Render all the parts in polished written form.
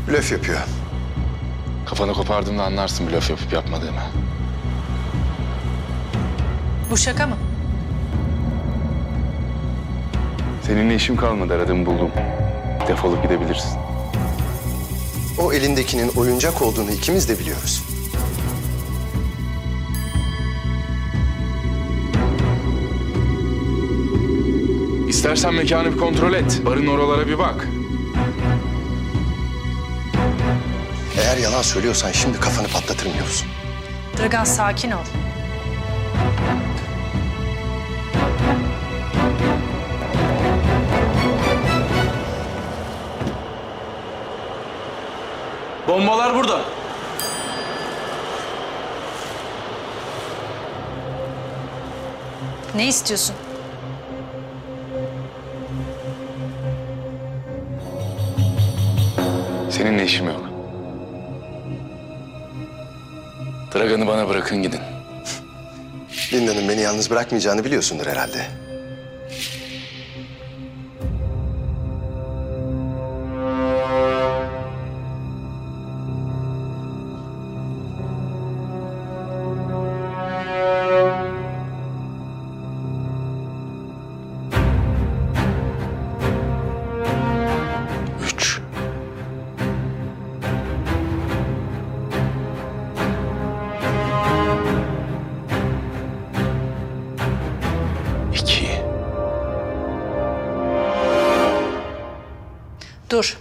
Blöf yapıyor. Kafanı kopardığında anlarsın blöf yapıp yapmadığımı. Bu şaka mı? Seninle işim kalmadı, aradığımı buldum. Defolup gidebilirsin. O elindekinin oyuncak olduğunu ikimiz de biliyoruz. İstersen mekanı bir kontrol et. Barın oralara bir bak. Eğer yalan söylüyorsan şimdi kafanı patlatırım Yavuz. Dragan sakin ol. Bombalar burada. Ne istiyorsun? Seninle işim yok. Dragan'ı bana bırakın gidin. Linda'nın beni yalnız bırakmayacağını biliyorsundur herhalde. Üç. İki. Dur.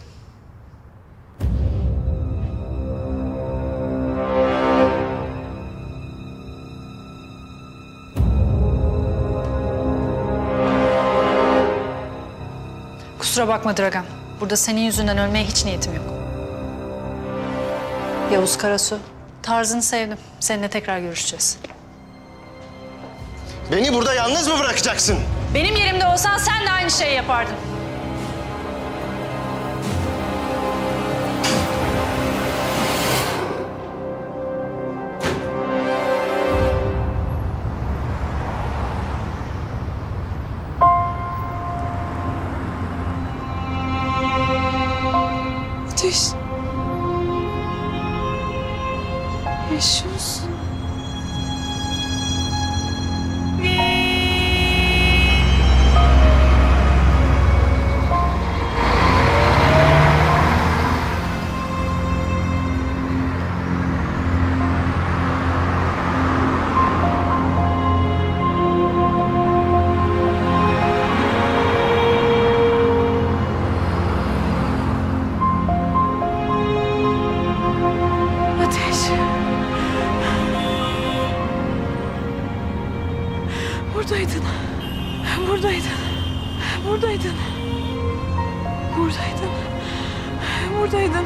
Kusura bakma Dragan. Burada senin yüzünden ölmeye hiç niyetim yok. Yavuz Karasu, tarzını sevdim. Seninle tekrar görüşeceğiz. Beni burada yalnız mı bırakacaksın? Benim yerimde olsan sen de aynı şeyi yapardın. Ateş. Yaşıyorsun. Ateş. Buradaydın. Buradaydın. Buradaydın. Buradaydın. Buradaydın.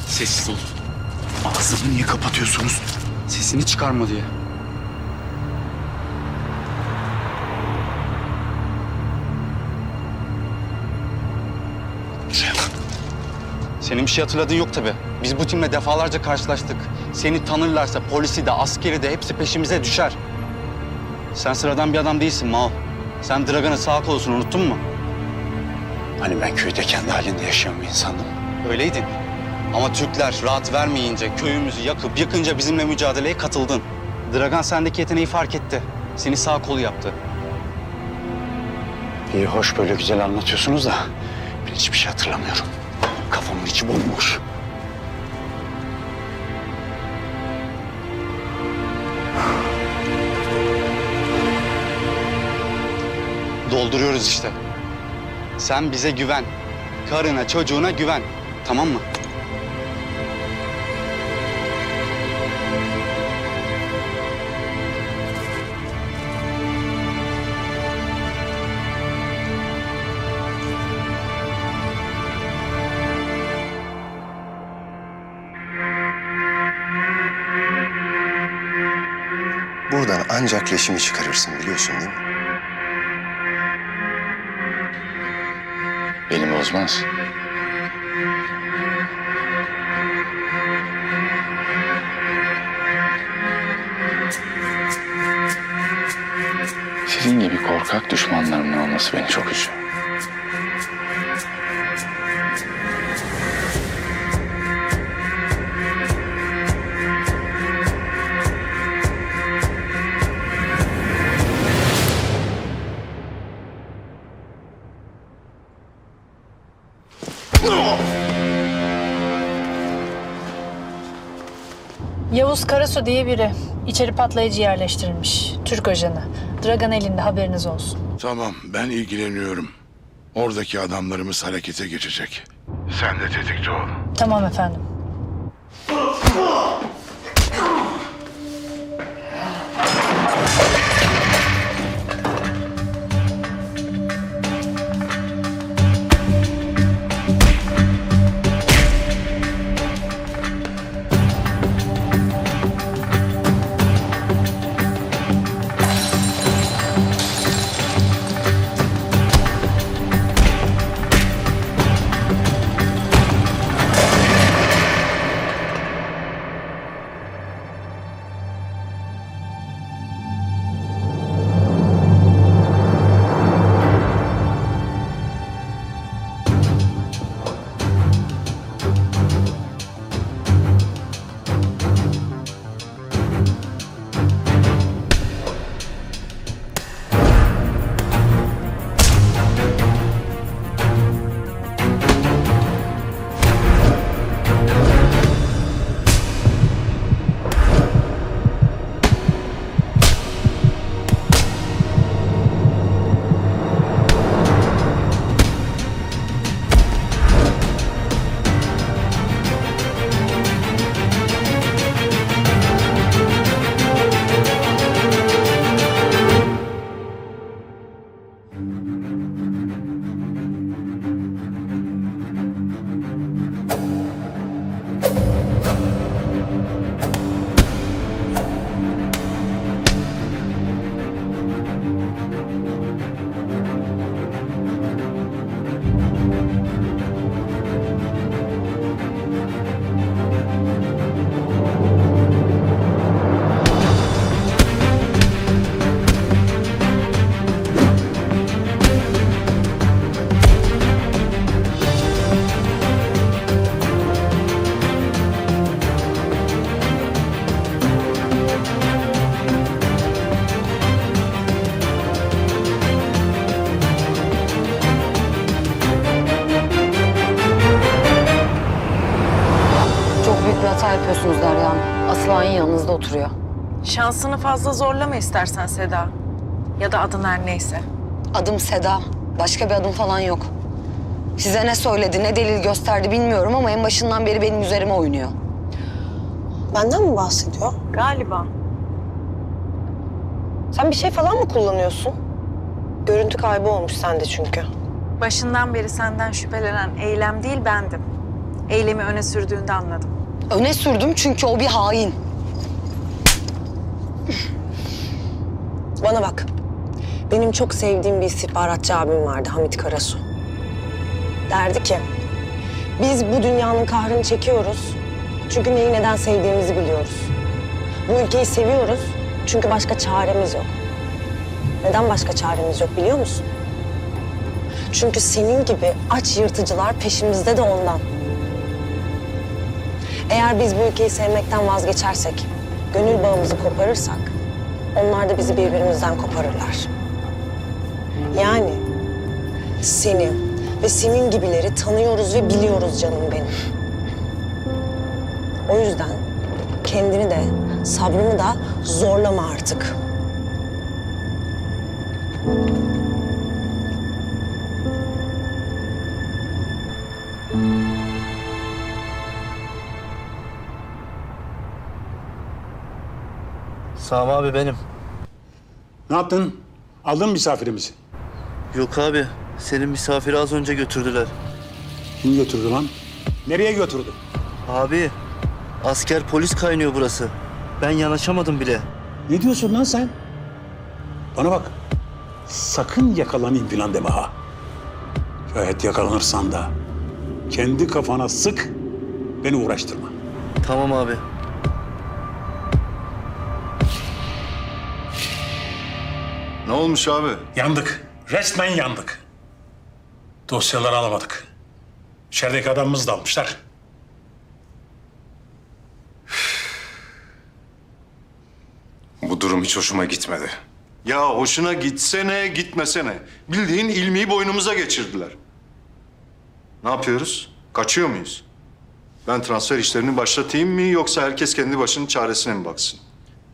Sessiz ol. Ağzını niye kapatıyorsunuz? Sesini çıkarma diye. Şuraya bak. Senin bir şey hatırladığın yok tabii. Biz bu timle defalarca karşılaştık. Seni tanırlarsa polisi de askeri de hepsi peşimize düşer. Sen sıradan bir adam değilsin Mao. Sen Dragan'ın sağ kolusun, unuttun mu? Hani ben köyde kendi halinde yaşayan bir insandım. Öyleydin. Ama Türkler rahat vermeyince, köyümüzü yakıp yıkınca bizimle mücadeleye katıldın. Dragan sendeki yeteneği fark etti. Seni sağ kolu yaptı. İyi hoş böyle güzel anlatıyorsunuz da ben hiçbir şey hatırlamıyorum. Kafamın içi bomboş. Dolduruyoruz işte. Sen bize güven. Karına, çocuğuna güven. Tamam mı? Ancak leşimi çıkarırsın biliyorsun değil mi? Beni bozmaz. Sizin gibi korkak düşmanlarımın olması beni çok üzüyor. Yavuz Karasu diye biri. İçeri patlayıcı yerleştirilmiş. Türk ajanı. Dragan elinde, haberiniz olsun. Tamam, ben ilgileniyorum. Oradaki adamlarımız harekete geçecek. Sen de tetikte ol. Tamam efendim. Çok büyük bir hata yapıyorsunuz Derya Hanım. Aslan yanınızda oturuyor. Şansını fazla zorlama istersen Seda. Ya da adın her neyse. Adım Seda. Başka bir adım falan yok. Size ne söyledi, ne delil gösterdi bilmiyorum ama en başından beri benim üzerime oynuyor. Benden mi bahsediyor? Galiba. Sen bir şey falan mı kullanıyorsun? Görüntü kaybı olmuş sende çünkü. Başından beri senden şüphelenen Eylem değil bendim. Eylemi öne sürdüğünde anladım. Öne sürdüm çünkü o bir hain. Bana bak. Benim çok sevdiğim bir istihbaratçı abim vardı, Hamit Karasu. Derdi ki, biz bu dünyanın kahrını çekiyoruz çünkü neyi neden sevdiğimizi biliyoruz. Bu ülkeyi seviyoruz çünkü başka çaremiz yok. Neden başka çaremiz yok biliyor musun? Çünkü senin gibi aç yırtıcılar peşimizde de ondan. Eğer biz bu ülkeyi sevmekten vazgeçersek, gönül bağımızı koparırsak, onlar da bizi birbirimizden koparırlar. Yani seni ve senin gibileri tanıyoruz ve biliyoruz canım benim. O yüzden kendini de sabrımı da zorlama artık. Sami abi benim. Ne yaptın? Aldın mı misafirimizi? Yok abi, senin misafiri az önce götürdüler. Kim götürdü lan? Nereye götürdü? Abi, asker polis kaynıyor burası. Ben yanaşamadım bile. Ne diyorsun lan sen? Bana bak. Sakın yakalanayım falan deme ha. Şayet yakalanırsan da kendi kafana sık, beni uğraştırma. Tamam abi. Ne olmuş abi? Yandık. Resmen yandık. Dosyaları alamadık. İçerideki adamımızı da almışlar. Bu durum hiç hoşuma gitmedi. Ya hoşuna gitsene, gitmesene. Bildiğin ilmiyi boynumuza geçirdiler. Ne yapıyoruz? Kaçıyor muyuz? Ben transfer işlerini başlatayım mı yoksa herkes kendi başının çaresine mi baksın?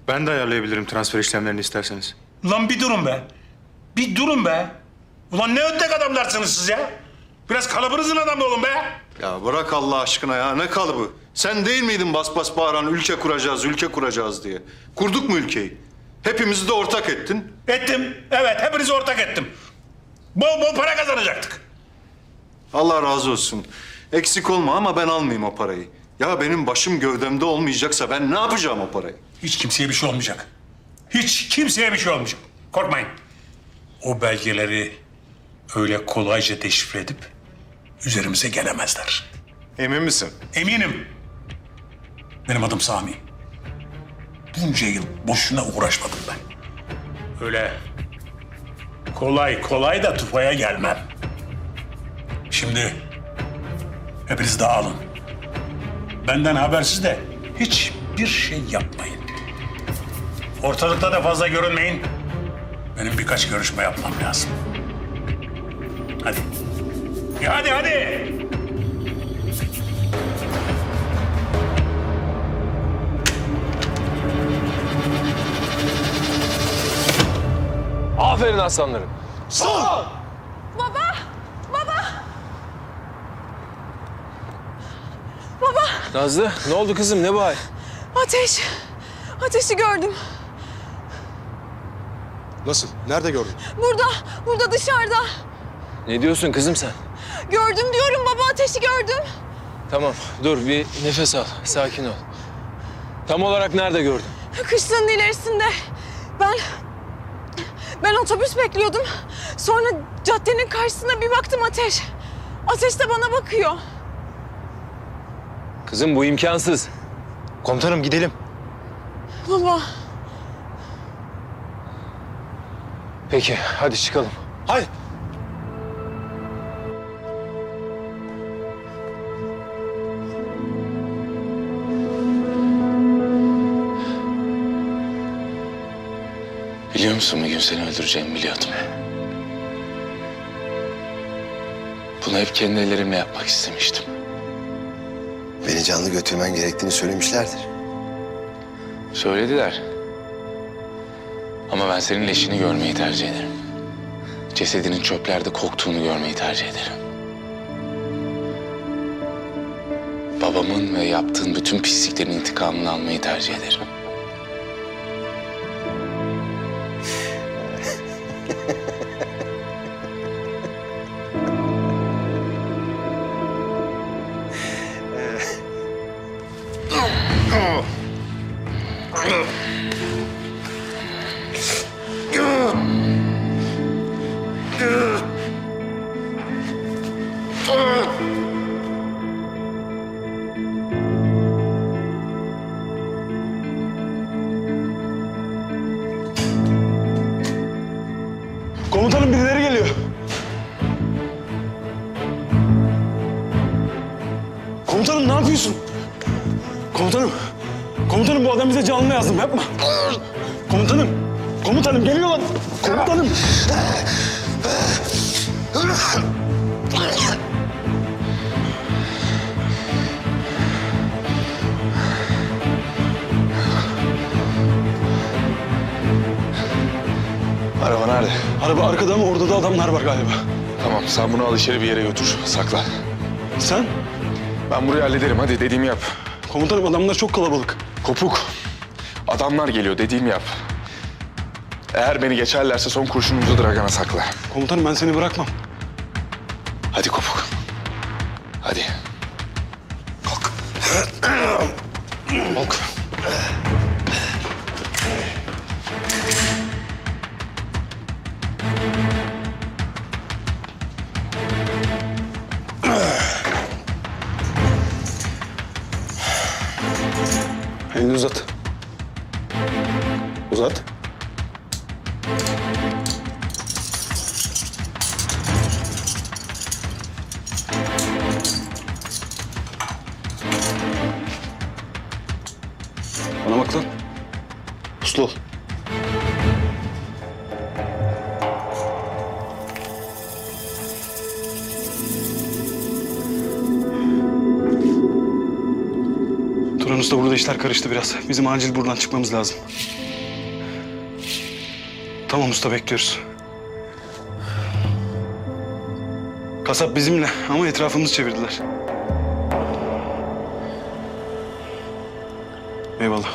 Ben de ayarlayabilirim transfer işlemlerini isterseniz. Lan bir durun be. Bir durun be. Ulan ne ödlek adamlarsınız siz ya? Biraz kalıbınızın adamı olun be. Ya bırak Allah aşkına ya, ne kalıbı? Sen değil miydin bas bas bağıran ülke kuracağız, ülke kuracağız diye? Kurduk mu ülkeyi? Hepimizi de ortak ettin. Ettim. Evet, hepinizi ortak ettim. Bol bol para kazanacaktık. Allah razı olsun. Eksik olma ama ben almayayım o parayı. Ya benim başım gövdemde olmayacaksa ben ne yapacağım o parayı? Hiç kimseye bir şey olmayacak. Hiç kimseye bir şey olmayacak. Korkmayın. O belgeleri öyle kolayca deşifre edip üzerimize gelemezler. Emin misin? Eminim. Benim adım Sami. Bunca yıl boşuna uğraşmadım ben. Öyle kolay kolay da tufaya gelmem. Şimdi hepiniz dağılın. Benden habersiz de hiçbir şey yapmayın. Ortalıkta da fazla görünmeyin. Benim birkaç görüşme yapmam lazım. Hadi. Ya hadi. Aferin aslanlarım. Nazlı, ne oldu kızım? Ne bu hal? Ateşi gördüm. Nasıl? Nerede gördün? Burada dışarıda. Ne diyorsun kızım sen? Gördüm diyorum baba, ateşi gördüm. Tamam, dur bir nefes al. Sakin ol. Tam olarak nerede gördün? Kışlanın ilerisinde. Ben otobüs bekliyordum. Sonra caddenin karşısına bir baktım ateş. Ateş de bana bakıyor. Kızım bu imkansız. Komutanım gidelim. Baba. Peki, hadi çıkalım. Hadi. Biliyor musun bir gün seni öldüreceğimi biliyordum. Bunu hep kendi ellerimle yapmak istemiştim. Beni canlı götürmen gerektiğini söylemişlerdir. Söylediler. Ama ben senin leşini görmeyi tercih ederim. Cesedinin çöplerde koktuğunu görmeyi tercih ederim. Babamın ve yaptığın bütün pisliklerin intikamını almayı tercih ederim. Komutanım birileri geliyor. Komutanım ne yapıyorsun? Komutanım bu adam bize canlı lazım, yapma. Komutanım geliyorlar. Komutanım. Araba nerede? Araba arkada ama orada da adamlar var galiba. Tamam, sen bunu al içeri bir yere götür. Sakla. Sen? Ben burayı hallederim. Hadi dediğimi yap. Komutanım adamlar çok kalabalık. Kopuk. Adamlar geliyor. Dediğimi yap. Eğer beni geçerlerse son kurşunumuzu Dragan'a sakla. Komutanım ben seni bırakmam. Hadi Kopuk. Hadi. Kalk. Kalk. Elini uzat. Uzat. Bana bak lan. Uslu ol. Turan Usta, burada işler karıştı biraz. Bizim acil buradan çıkmamız lazım. Tamam usta, bekliyoruz. Kasap bizimle ama etrafımızı çevirdiler. Eyvallah.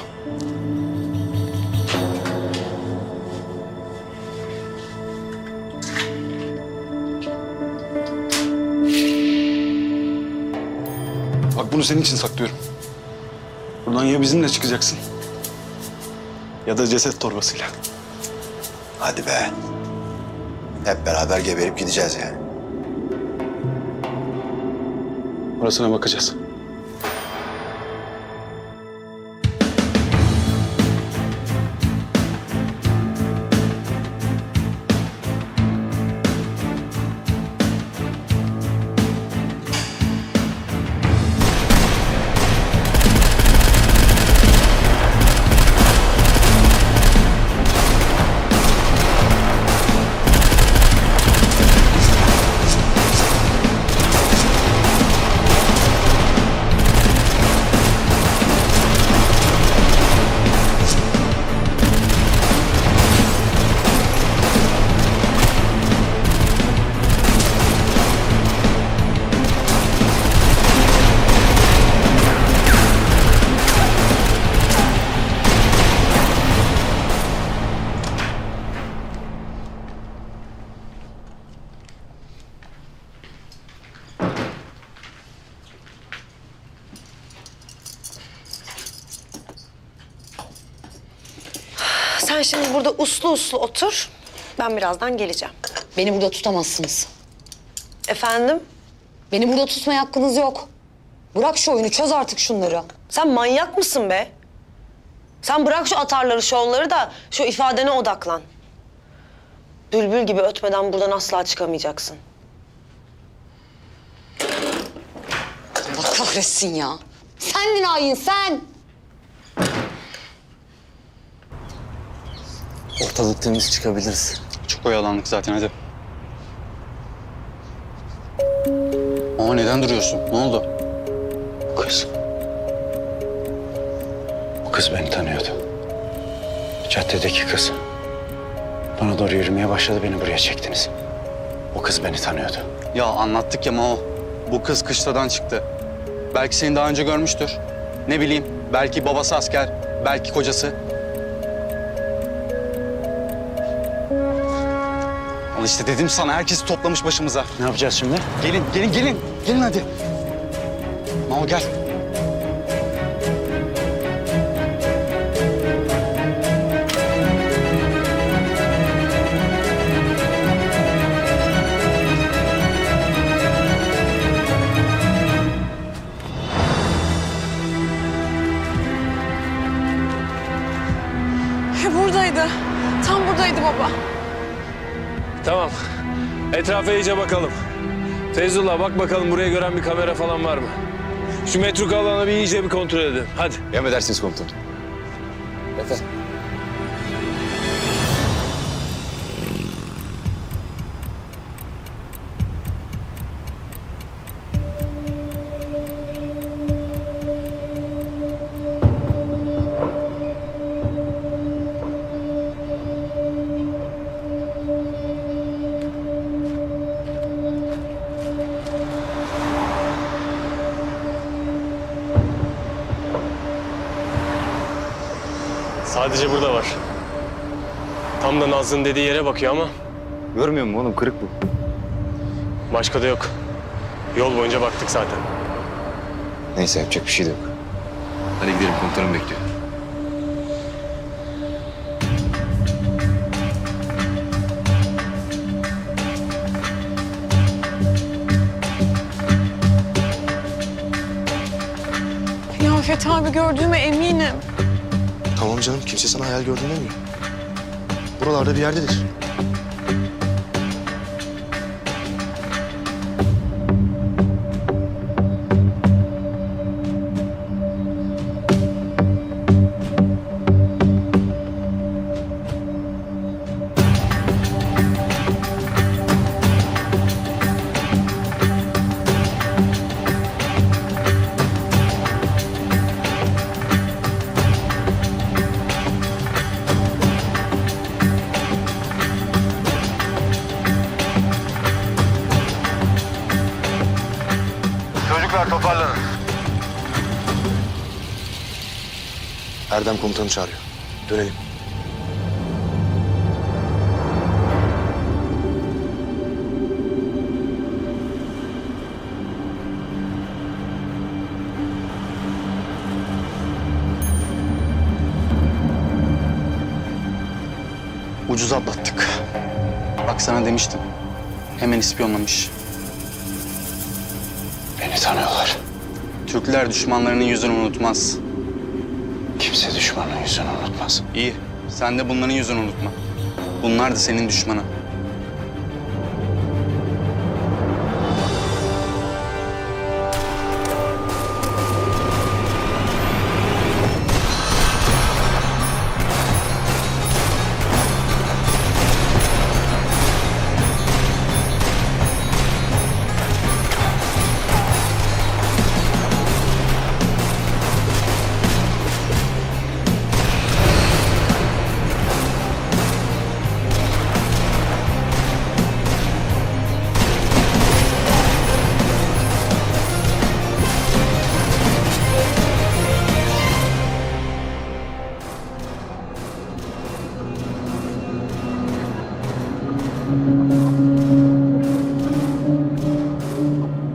Bak, bunu senin için saklıyorum. Buradan ya bizimle çıkacaksın ya da ceset torbasıyla. Hadi be. Hep beraber geberip gideceğiz yani. Orasına bakacağız. Sen şimdi burada uslu uslu otur. Ben birazdan geleceğim. Beni burada tutamazsınız. Efendim? Beni burada tutmaya hakkınız yok. Bırak şu oyunu, çöz artık şunları. Sen manyak mısın be? Sen bırak şu atarları, şovları da şu ifadene odaklan. Bülbül gibi ötmeden buradan asla çıkamayacaksın. Allah kahretsin ya. Sendin hain, sen. Ortalık temiz, çıkabiliriz. Çok oyalandık zaten, hadi. Ama neden duruyorsun? Ne oldu? Kız. O kız beni tanıyordu. Caddedeki kız. Bana doğru yürümeye başladı, beni buraya çektiniz. O kız beni tanıyordu. Ya anlattık ya Mao. Bu kız kışladan çıktı. Belki seni daha önce görmüştür. Ne bileyim, belki babası asker, belki kocası. Al işte dedim sana, herkesi toplamış başımıza. Ne yapacağız şimdi? Gelin, gelin, gelin. Gelin hadi. Mao gel. Buradaydı. Tam buradaydı baba. Tamam. Etrafa iyice bakalım. Feyzullah, bak bakalım buraya gören bir kamera falan var mı? Şu metruk alanı bir iyice bir kontrol edin. Hadi. Emredersiniz komutanım. Efendim? Sadece burada var. Tam da Nazlı'nın dediği yere bakıyor ama Görmüyor musun oğlum? Kırık bu. başka da yok. Yol boyunca baktık zaten. Neyse, yapacak bir şey de yok. Hadi gidelim, komutanım bekliyor. Beni affet Mehmet abi gördüğüme eminim. Tamam canım, kimse sana hayal gördüğünü demiyor. Buralarda bir yerdedir. Çocuklar toparlanın. Erdem komutanı çağırıyor. Dönelim. Ucuz atlattık. Bak sana demiştim. Hemen ispiyonlamış. Beni tanıyorlar. Türkler düşmanlarının yüzünü unutmaz. Kimse düşmanın yüzünü unutmaz. İyi. Sen de bunların yüzünü unutma. Bunlar da senin düşmanın.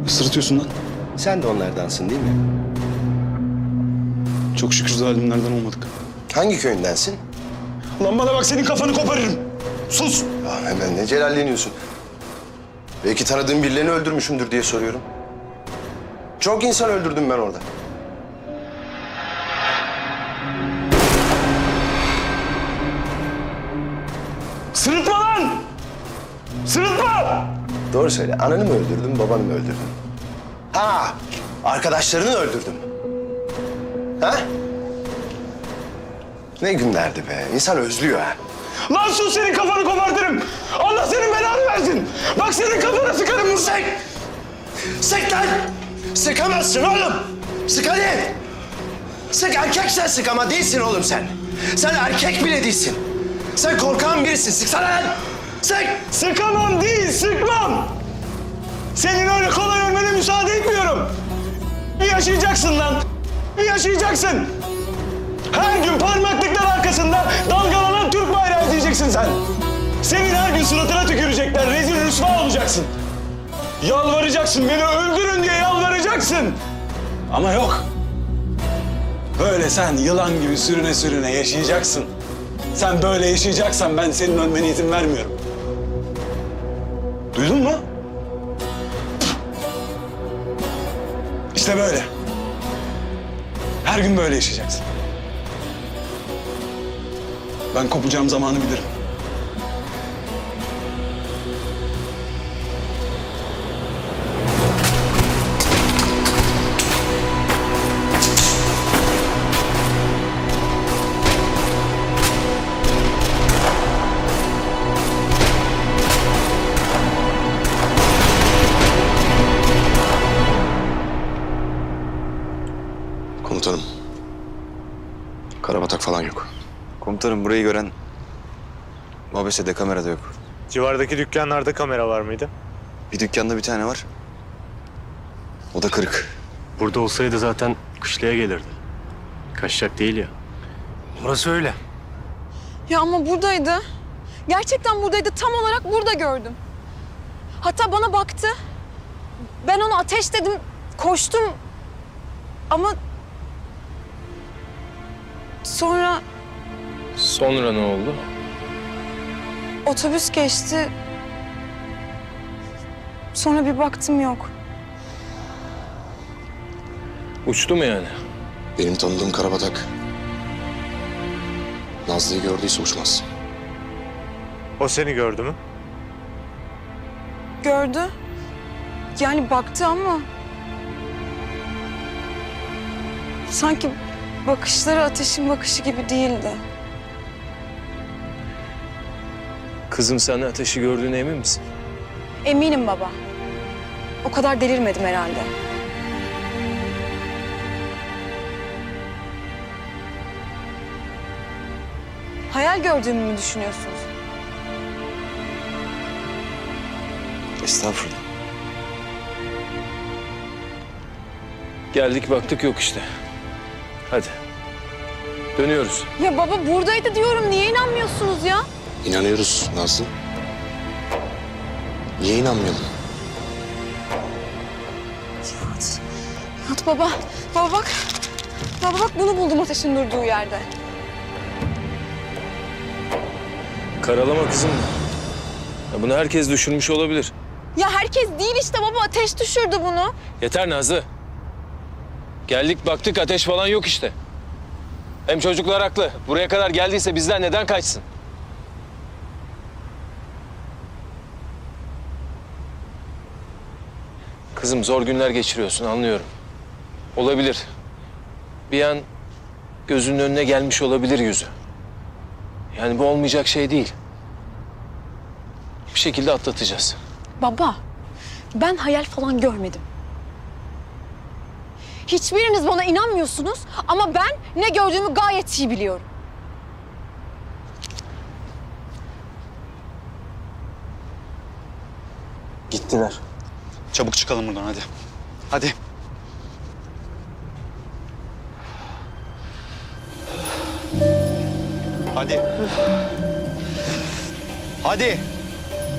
Sırıtıyorsun lan. Sen de onlardansın değil mi? Çok şükür zalimlerden olmadık. Hangi köyündensin? Lan bana bak, senin kafanı koparırım. Sus! Ya hemen ne celalleniyorsun? Belki tanıdığım birilerini öldürmüşümdür diye soruyorum. Çok insan öldürdüm ben orada. Sırıtma lan! Sırıtma! Doğru söyle. Ananı mı öldürdün, babanı mı öldürdün? Ha! Arkadaşlarını öldürdüm. Ha? Ne günlerdi be. İnsan özlüyor ha. Lan sus, senin kafanı kopartırım! Allah senin belanı versin! Bak senin kafana sıkarım bunu! Sık! Sık lan! Sıkamazsın oğlum! Sık hadi! Sık, erkeksen sık ama değilsin oğlum sen. Sen erkek bile değilsin. Sen korkan birisin. Sıksana lan! Sık! Sıkamam değil, sıkmam! Senin öyle kolay ölmene müsaade etmiyorum. Bir yaşayacaksın lan! Bir yaşayacaksın! Her gün parmaklıklar arkasında dalgalanan Türk bayrağı diyeceksin sen. Senin her gün suratına tükürecekler, rezil rüsva olacaksın. Yalvaracaksın, beni öldürün diye yalvaracaksın. Ama yok. Böyle sen yılan gibi sürüne sürüne yaşayacaksın. Sen böyle yaşayacaksan ben senin ölmene izin vermiyorum. Duydun mu? İşte böyle. Her gün böyle yaşayacaksın. Ben kopacağım zamanı bilirim. Komutanım. Karabatak falan yok. Komutanım, burayı gören Mobese'de kamerada yok. Civardaki dükkanlarda kamera var mıydı? Bir dükkanda bir tane var. O da kırık. Burada olsaydı zaten kışlaya gelirdi. Kaçacak değil ya. Orası öyle. Ya ama buradaydı. Gerçekten buradaydı. Tam olarak burada gördüm. Hatta bana baktı. Ben onu ateşledim, koştum. Ama sonra Sonra ne oldu? otobüs geçti. Sonra bir baktım yok. Uçtu mu yani? Benim tanıdığım Karabatak Nazlı'yı gördüyse uçmaz. O seni gördü mü? Gördü. Yani baktı ama... Sanki bakışları Ateş'in bakışı gibi değildi. Kızım sen Ateş'i gördüğüne emin misin? Eminim baba. O kadar delirmedim herhalde. Hayal gördüğümü mü düşünüyorsunuz? Estağfurullah. Geldik baktık yok işte. Hadi. Dönüyoruz. Ya baba buradaydı diyorum. Niye inanmıyorsunuz ya? İnanıyoruz Nazlı. Niye inanmayalım? Nihat baba. Baba bak. Baba bak bunu buldum Ateş'in durduğu yerde. Karalama kızım. Ya bunu herkes düşürmüş olabilir. Ya herkes değil işte baba. Ateş düşürdü bunu. Yeter Nazlı. Geldik baktık Ateş falan yok işte. Hem çocuklar haklı. Buraya kadar geldiyse bizden neden kaçsın? Kızım zor günler geçiriyorsun anlıyorum. Olabilir. Bir an gözünün önüne gelmiş olabilir yüzü. Yani bu olmayacak şey değil. Bir şekilde atlatacağız. Baba ben hayal falan görmedim. Hiçbiriniz bana inanmıyorsunuz ama ben ne gördüğümü gayet iyi biliyorum. Gittiler. Çabuk çıkalım buradan hadi. Hadi. Hadi. Hadi.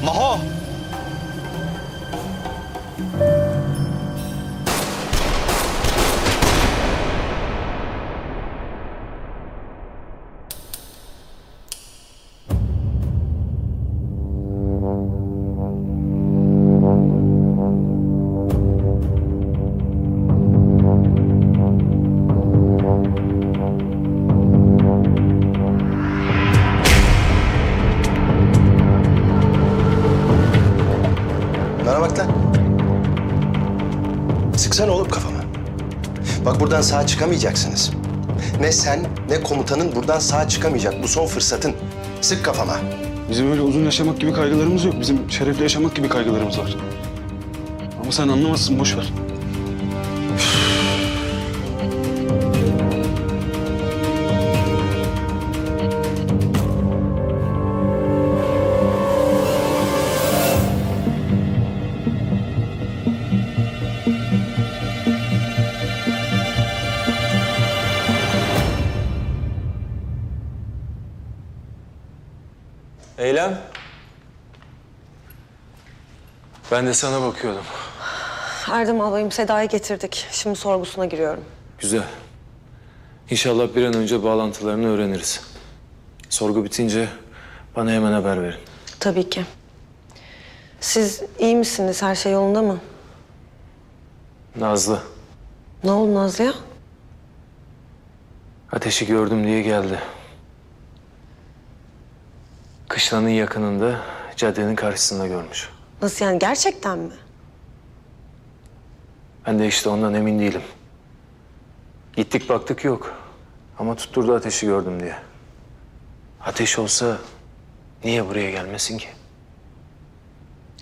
Maho. Bana bak lan. Sıksana oğlum kafama. Bak buradan sağ çıkamayacaksınız. Ne sen ne komutanın buradan sağ çıkamayacak. Bu son fırsatın. Sık kafama. Bizim öyle uzun yaşamak gibi kaygılarımız yok. Bizim şerefli yaşamak gibi kaygılarımız var. Ama sen anlamazsın, boş ver. Eylem. Ben de sana bakıyordum. Erdem alayım Seda'yı getirdik. Şimdi sorgusuna giriyorum. Güzel. İnşallah bir an önce bağlantılarını öğreniriz. Sorgu bitince bana hemen haber verin. Tabii ki. Siz iyi misiniz? Her şey yolunda mı? Nazlı, Ne oldu Nazlı'ya? Ateş'i gördüm diye geldi. Kışlanın yakınında, caddenin karşısında görmüş. Nasıl yani? Gerçekten mi? Ben de işte ondan emin değilim. Gittik baktık yok. Ama tutturdu Ateş'i gördüm diye. Ateş olsa niye buraya gelmesin ki?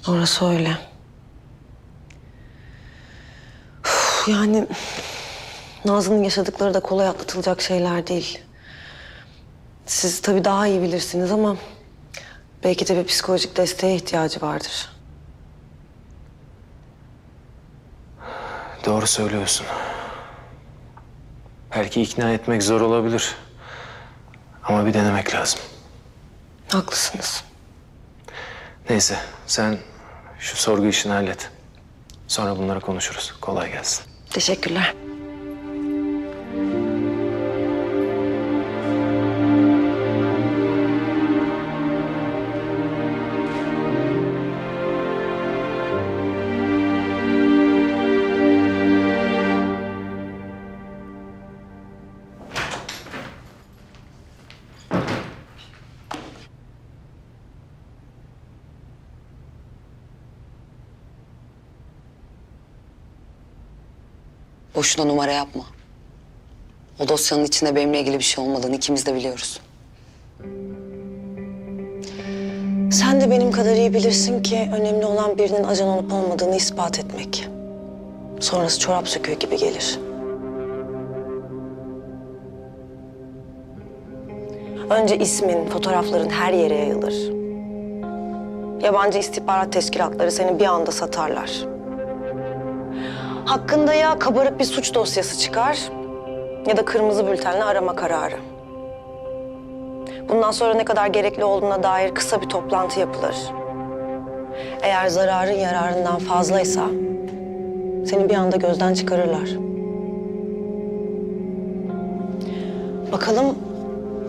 Orası öyle. Uf, yani Nazlı'nın yaşadıkları da kolay atlatılacak şeyler değil. Siz tabii daha iyi bilirsiniz ama belki de bir psikolojik desteğe ihtiyacı vardır. Doğru söylüyorsun. Belki ikna etmek zor olabilir. Ama bir denemek lazım. Haklısınız. Neyse sen şu sorgu işini hallet. Sonra bunları konuşuruz. Kolay gelsin. Teşekkürler. Boşuna numara yapma. O dosyanın içinde benimle ilgili bir şey olmadığını ikimiz de biliyoruz. Sen de benim kadar iyi bilirsin ki önemli olan birinin ajan olup olmadığını ispat etmek. Sonrası çorap söküğü gibi gelir. Önce ismin, fotoğrafların her yere yayılır. Yabancı istihbarat teşkilatları seni bir anda satarlar. Hakkında ya kabarık bir suç dosyası çıkar ya da kırmızı bültenle arama kararı. Bundan sonra ne kadar gerekli olduğuna dair kısa bir toplantı yapılır. Eğer zararın yararından fazlaysa seni bir anda gözden çıkarırlar. Bakalım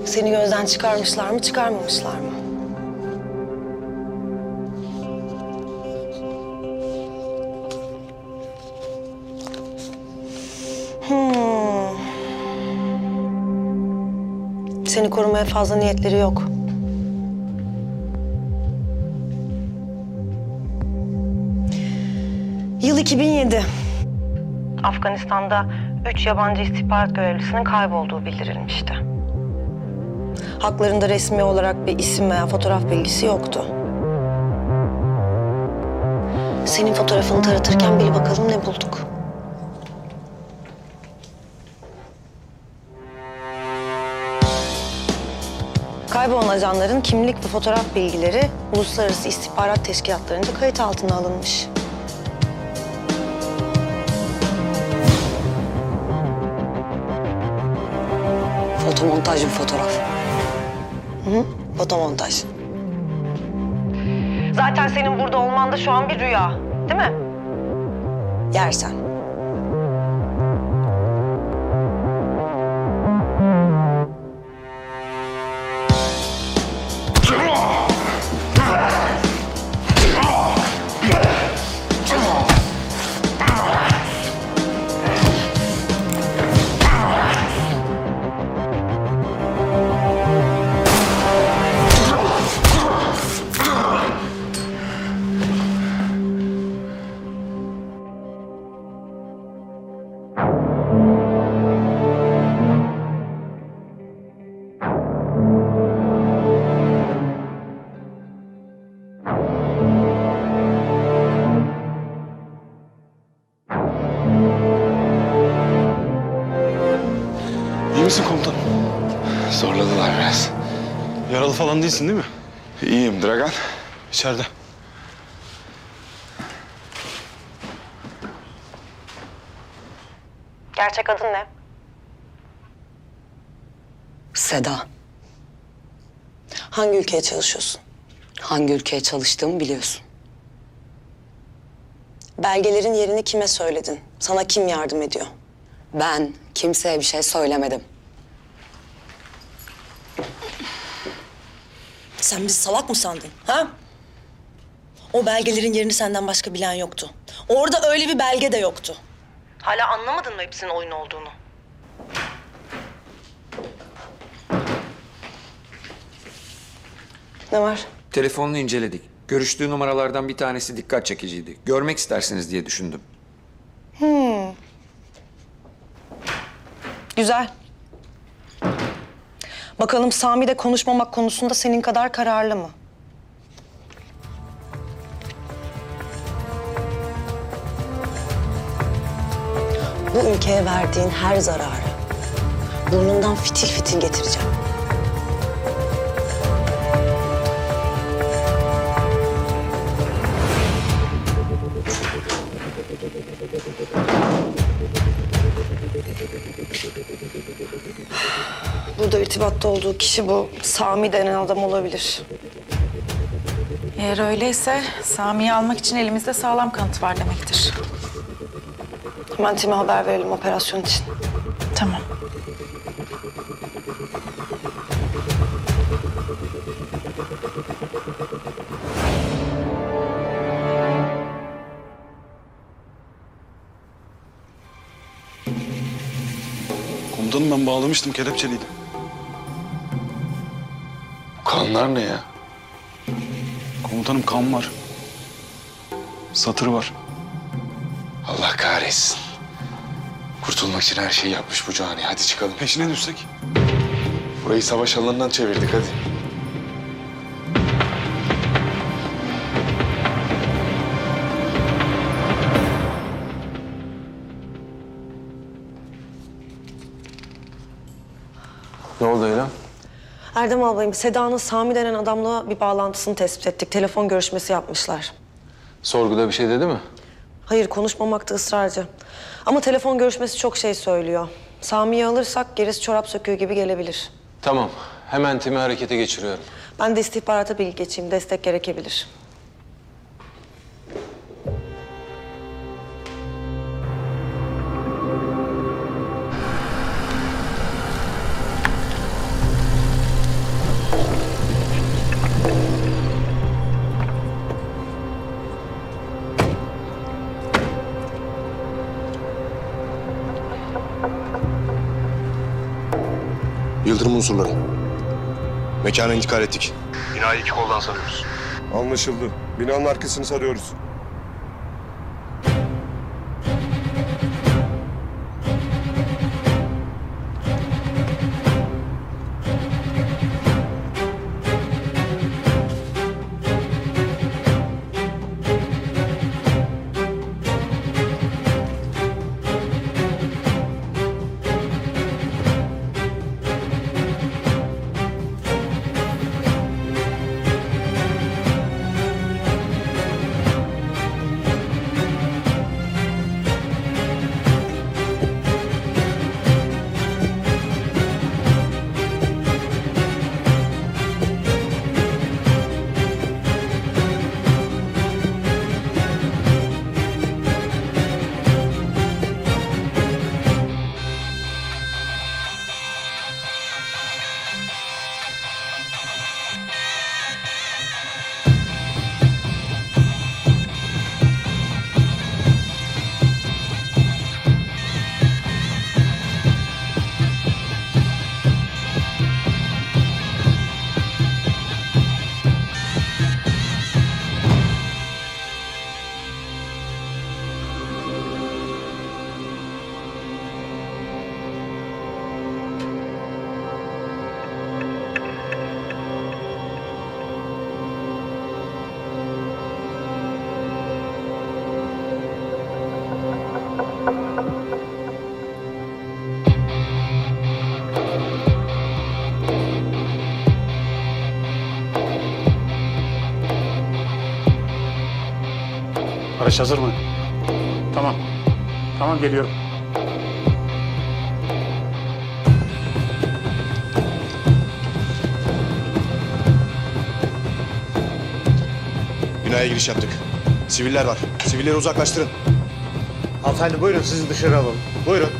seni gözden çıkarmışlar mı, çıkarmamışlar mı? Seni korumaya fazla niyetleri yok. Yıl 2007. Afganistan'da 3 yabancı istihbarat görevlisinin kaybolduğu bildirilmişti. Haklarında resmi olarak bir isim veya fotoğraf bilgisi yoktu. Senin fotoğrafını taratırken bil bakalım ne bulduk. Kaybolan ajanların kimlik ve fotoğraf bilgileri uluslararası istihbarat teşkilatlarınca kayıt altına alınmış. Fotomontaj bir fotoğraf. Hı, fotomontaj. Zaten senin burada olman da şu an bir rüya, değil mi? Yersen. İyi misin komutanım? Zorladılar biraz. Yaralı falan değilsin değil mi? İyiyim Dragan. İçeride. Gerçek adın ne? Seda, Hangi ülkeye çalışıyorsun? hangi ülkeye çalıştığımı biliyorsun. Belgelerin yerini kime söyledin? Sana kim yardım ediyor? Ben kimseye bir şey söylemedim. Sen bizi salak mı sandın, ha? O belgelerin yerini senden başka bilen yoktu. Orada öyle bir belge de yoktu. Hala anlamadın mı hepsinin oyun olduğunu? Ne var? Telefonunu inceledik. Görüştüğü numaralardan bir tanesi dikkat çekiciydi. Görmek istersiniz diye düşündüm. Güzel. Bakalım Sami de konuşmamak konusunda senin kadar kararlı mı? Bu ülkeye verdiğin her zararı burnundan fitil fitil getireceğim. Burada irtibatta olduğu kişi bu Sami denen adam olabilir. Eğer öyleyse Sami'yi almak için elimizde sağlam kanıt var demektir. Hemen time haber verelim operasyon için. Tamam. Komutanım ben bağlamıştım, kelepçeliydi. Kanlar ne ya? Komutanım kan var. Satır var. Allah kahretsin. Kurtulmak için her şeyi yapmış bu cani. Hadi çıkalım. Peşine düşsek? Burayı savaş alanından çevirdik hadi. Ne oldu Eylem? Erdem albayım, Seda'nın Sami denen adamla bir bağlantısını tespit ettik. Telefon görüşmesi yapmışlar. Sorguda bir şey dedi mi? Hayır, konuşmamakta ısrarcı. Ama telefon görüşmesi çok şey söylüyor. Sami'yi alırsak gerisi çorap söküğü gibi gelebilir. Tamam. Hemen timi harekete geçiriyorum. Ben de istihbarata bilgi geçeyim. Destek gerekebilir. Yıldırım unsurları. Mekana intikal ettik. Binayı iki koldan sarıyoruz. Anlaşıldı. Binanın arkasını sarıyoruz. Araç hazır mı? Tamam. Tamam, geliyorum. Binaya giriş yaptık. Siviller var. Sivilleri uzaklaştırın. Hanımefendi buyurun, sizi dışarı alalım. Buyurun.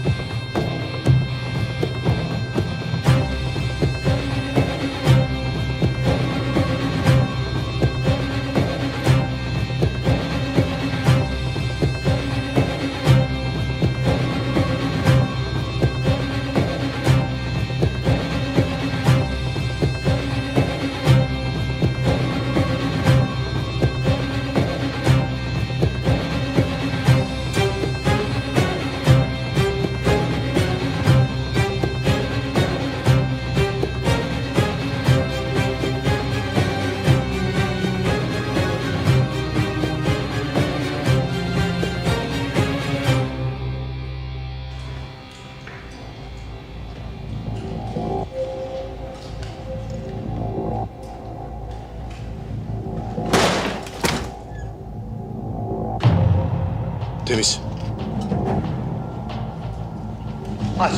Temiz. Aç.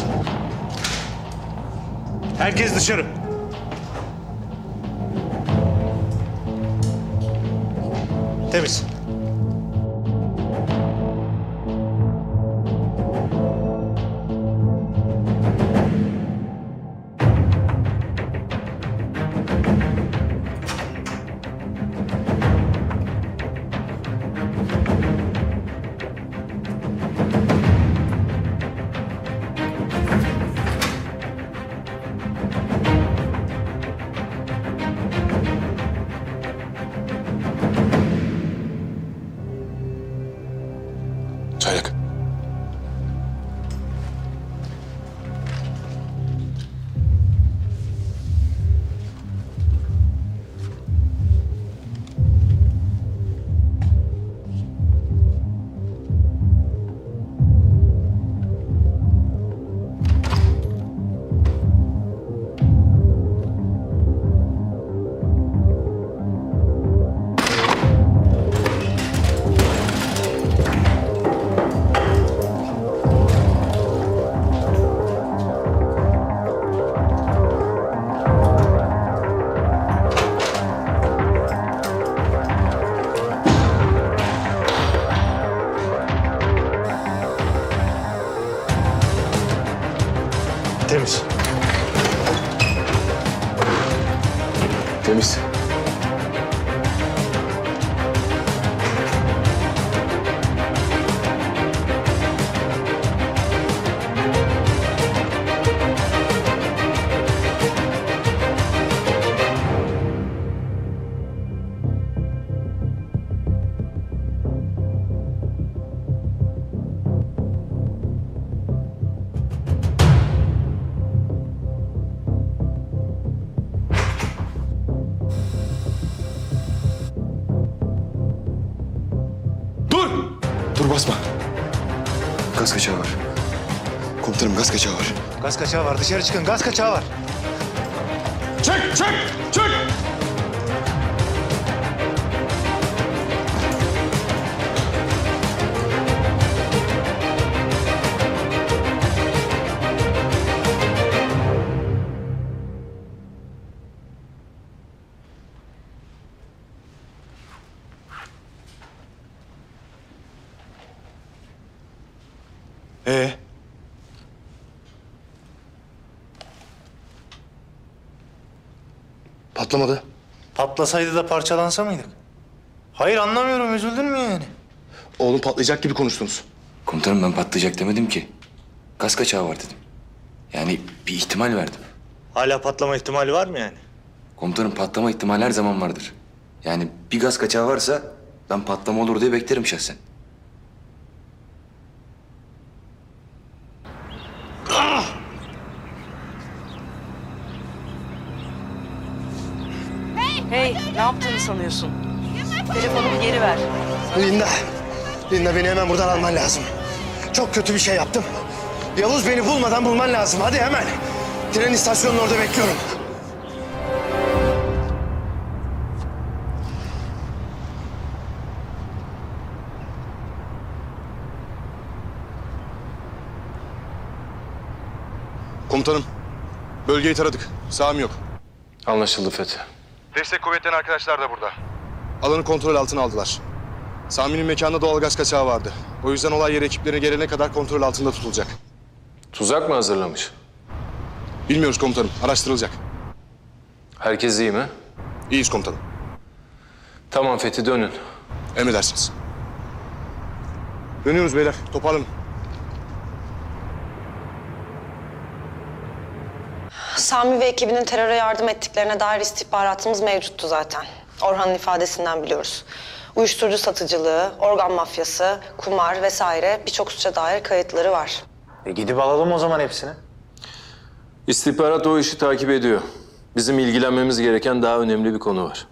Herkes dışarı. Temiz. Temiz. Temiz. Dur basma. Gaz kaçağı var. Komutanım gaz kaçağı var. Gaz kaçağı var. Dışarı çıkın. Gaz kaçağı var. Çık, çık, çık! Patlamadı. Patlasaydı da parçalansa mıydık? Hayır anlamıyorum. Üzüldün mü yani? Oğlum patlayacak gibi konuştunuz. Komutanım ben patlayacak demedim ki. Gaz kaçağı var dedim. Yani bir ihtimal verdim. Hala patlama ihtimali var mı yani? Komutanım patlama ihtimali her zaman vardır. Yani bir gaz kaçağı varsa ben patlama olur diye beklerim şahsen. Hey, ne yaptığını sanıyorsun? Telefonumu geri ver. Linda beni hemen buradan alman lazım. Çok kötü bir şey yaptım. Yavuz beni bulman lazım. Hadi hemen. Tren istasyonunun orada bekliyorum. Komutanım, bölgeyi taradık. Sağım yok. Anlaşıldı Fethi. Destek kuvvetlerin arkadaşlar da burada. Alanı kontrol altına aldılar. Sami'nin mekanında doğalgaz kaçağı vardı. O yüzden olay yeri ekipleri gelene kadar kontrol altında tutulacak. Tuzak mı hazırlamış? Bilmiyoruz komutanım, araştırılacak. Herkes iyi mi? İyiyiz komutanım. Tamam Fethi, dönün. Emredersiniz. Dönüyoruz beyler, toparlanın. Sami ve ekibinin teröre yardım ettiklerine dair istihbaratımız mevcuttu zaten. Orhan'ın ifadesinden biliyoruz. Uyuşturucu satıcılığı, organ mafyası, kumar vesaire birçok suça dair kayıtları var. Gidip alalım o zaman hepsini. İstihbarat o işi takip ediyor. Bizim ilgilenmemiz gereken daha önemli bir konu var.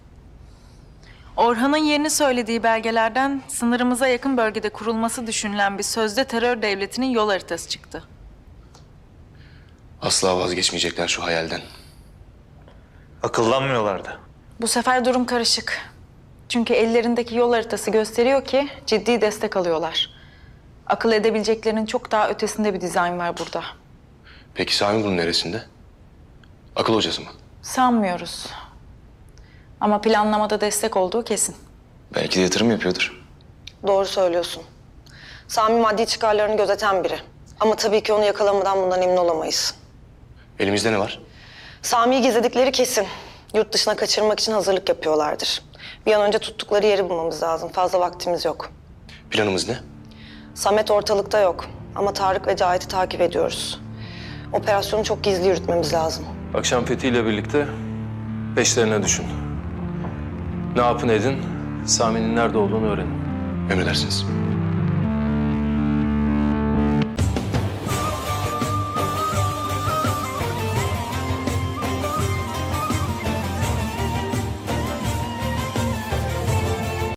Orhan'ın yerini söylediği belgelerden sınırımıza yakın bölgede kurulması düşünülen bir sözde terör devletinin yol haritası çıktı. Asla vazgeçmeyecekler şu hayalden. Akıllanmıyorlardı. Bu sefer durum karışık. Çünkü ellerindeki yol haritası gösteriyor ki ciddi destek alıyorlar. Akıl edebileceklerinin çok daha ötesinde bir dizayn var burada. Peki Sami bunun neresinde? Akıl hocası mı? Sanmıyoruz. Ama planlamada destek olduğu kesin. Belki de yatırım yapıyordur. Doğru söylüyorsun. Sami maddi çıkarlarını gözeten biri. Ama tabii ki onu yakalamadan bundan emin olamayız. Elimizde ne var? Sami'yi gizledikleri kesin. Yurt dışına kaçırmak için hazırlık yapıyorlardır. Bir an önce tuttukları yeri bulmamız lazım. Fazla vaktimiz yok. Planımız ne? Samet ortalıkta yok. Ama Tarık ve Cahit'i takip ediyoruz. Operasyonu çok gizli yürütmemiz lazım. Akşam Fethi ile birlikte peşlerine düşün. Ne yapın edin, Sami'nin nerede olduğunu öğrenin. Emredersiniz.